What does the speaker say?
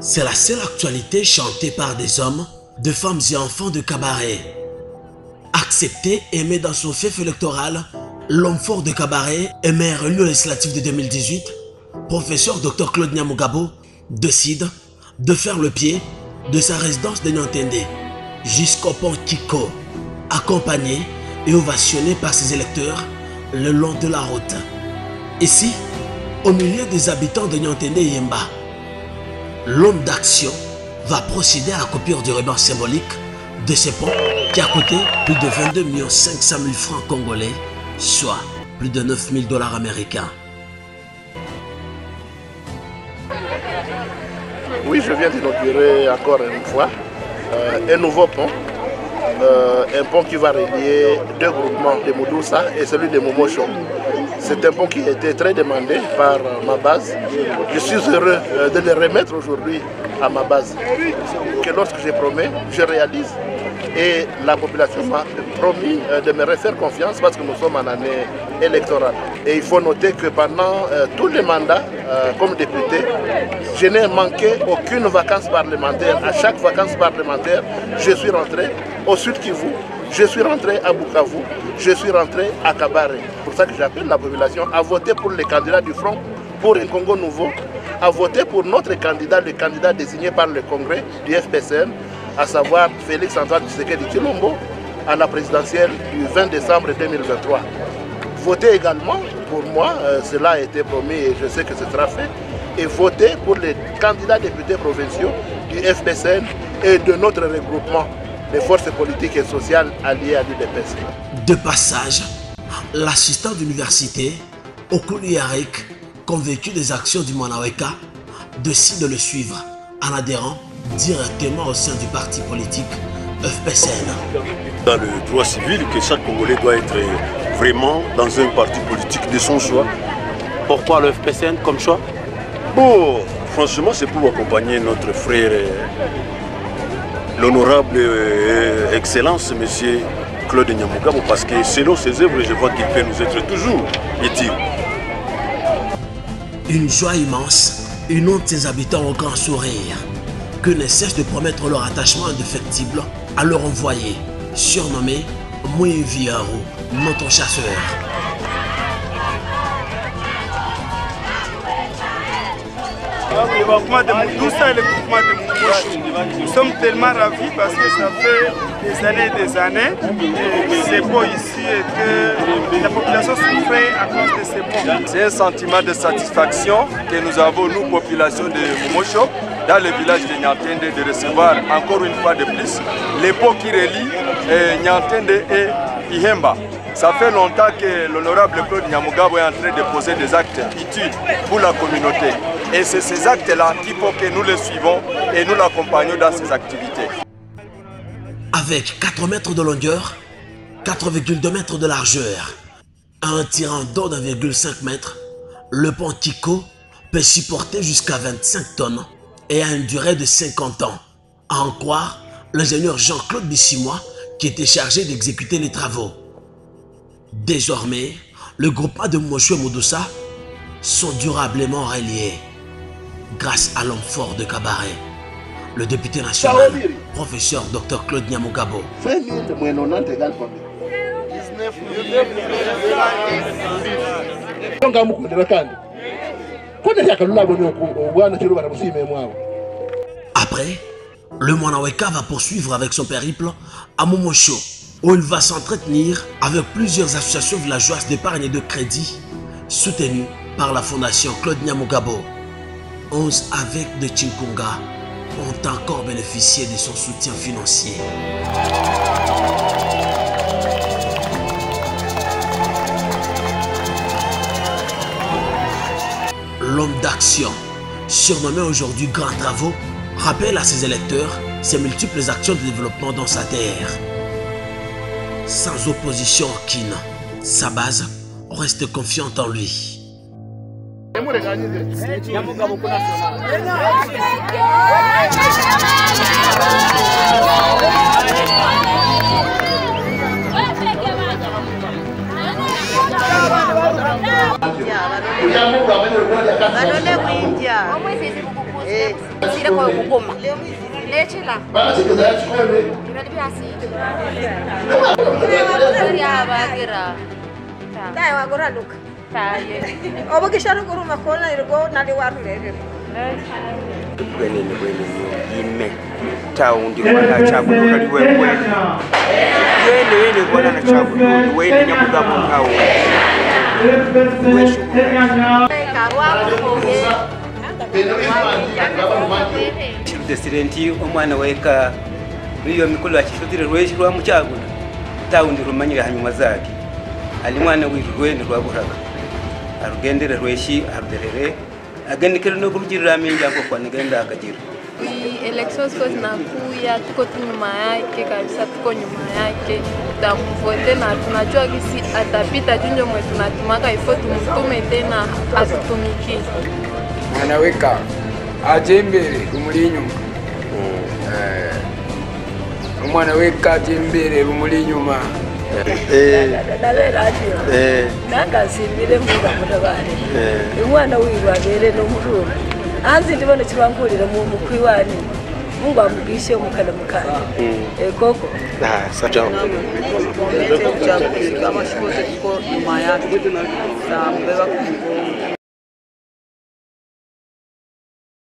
C'est la seule actualité chantée par des hommes, de femmes et enfants de cabaret. Accepté et aimé dans son fief électoral, l'homme fort de cabaret et maire élu législatif de 2018, professeur Dr Claude Nyamugabo, décide de faire le pied de sa résidence de Niantende jusqu'au pont Kiko, accompagné et ovationné par ses électeurs le long de la route. Ici, au milieu des habitants de Niantende et Yemba, l'homme d'action va procéder à la coupure du ruban symbolique de ce pont qui a coûté plus de 22 500 000 francs congolais, soit plus de 9 000 $ américains. Oui, je viens d'inaugurer encore une fois un nouveau pont. Un pont qui va relier deux groupements de Moudoussa et celui de Momosho. C'est un pont qui a été très demandé par ma base. Je suis heureux de le remettre aujourd'hui à ma base. Que lorsque je promets, je réalise. Et la population m'a promis de me refaire confiance parce que nous sommes en année électorale. Et il faut noter que pendant tous les mandats comme député, je n'ai manqué aucune vacance parlementaire. À chaque vacance parlementaire, je suis rentré au Sud Kivu, je suis rentré à Bukavu, je suis rentré à Kabare. C'est pour ça que j'appelle la population à voter pour les candidats du Front pour un Congo nouveau, à voter pour notre candidat, le candidat désigné par le Congrès du FPCN, à savoir Félix Antoine Tshisekedi Tshilombo, à la présidentielle du 20 décembre 2023. Votez également pour moi, cela a été promis et je sais que ce sera fait, et votez pour les candidats députés provinciaux du FPCN et de notre regroupement des forces politiques et sociales alliées à l'UDPS. De passage, l'assistant d'université, Okuli Yarek, convaincu des actions du Manaweka, décide de le suivre en adhérant directement au sein du parti politique FPCN. Dans le droit civil, que chaque Congolais doit être vraiment dans un parti politique de son choix. Pourquoi le FPCN comme choix? Bon, franchement, c'est pour accompagner notre frère, l'honorable Excellence, M. Claude Nyamugabo, parce que selon ses œuvres, je vois qu'il peut nous être toujours utile. Une joie immense inonde ses habitants au grand sourire, que ne cesse de promettre leur attachement indéfectible à leur envoyé, surnommé Mouiviaru, notre chasseur. Le groupement de Moudoussa et le groupement de Momosho. Nous sommes tellement ravis parce que ça fait des années que ces ponts ici et que la population souffrait à cause de ces ponts. C'est un sentiment de satisfaction que nous avons, nous, population de Momosho, dans le village de Niantende, de recevoir encore une fois de plus les ponts qui relient Niantende et Ihemba. Ça fait longtemps que l'honorable Claude Nyamugabo est en train de poser des actes utiles pour la communauté. Et c'est ces actes-là qu'il faut que nous les suivons et nous l'accompagnons dans ses activités. Avec 4 mètres de longueur, 4,2 mètres de largeur, à un tirant d'eau d'1,5 m, le pont Kiko peut supporter jusqu'à 25 tonnes et a une durée de 50 ans. À en croire l'ingénieur Jean-Claude Bissimois qui était chargé d'exécuter les travaux. Désormais, le groupement de Momosho et Moudoussa sont durablement reliés grâce à l'homme fort de cabaret, le député national, professeur Dr Claude Nyamugabo. Après, le Manaweka va poursuivre avec son périple à Momosho, où il va s'entretenir avec plusieurs associations villageoises d'épargne et de crédit soutenues par la fondation Claude Nyamugabo. 11 évêques de Tchinkunga ont encore bénéficié de son soutien financier. L'homme d'action, surnommé aujourd'hui Grand Travaux, rappelle à ses électeurs ses multiples actions de développement dans sa terre. Sans opposition aucune, sa base reste confiante en lui. Banone kuinja. Omwezi zikukukuzi. Sile kwa kukoma. Lechela. Tunalibia asidi. Ya bagira. Dai wagora luka. Taye. Obakishana kuruma kona irgo nali warulele. Kwenene ime taundi kwana chako kaliwe kwene wene kwana na chako wene nyamugabo ngawo Desirenti omwana weka iyo mikolo akishutire rweshi rwa muchago taundi rumanyira hanyuma zake ali mwana wirwene rwaburaga arugendere rweshi aruderere agendekere no kurujirira mingi hapo kwa nigenda akajira. Elections kwa zinakuya, tuko tu nyuma yake kabisa, tuko nyuma yake, tutamvote na tunajua kisi atapita junjo mwe tunatumaka ifo tumtume tena atutumiki. Anaweka aje mbere rumuri inyuma. Umwana weka aje mbere rumuri inyuma. Nanga simbire mbuga mudabare umwana wirwabere no mururu anzi ndibone kirangurira mu mukwiwani mungu amugishe umukana mukana koko saja Amashobozi ko nyuma yake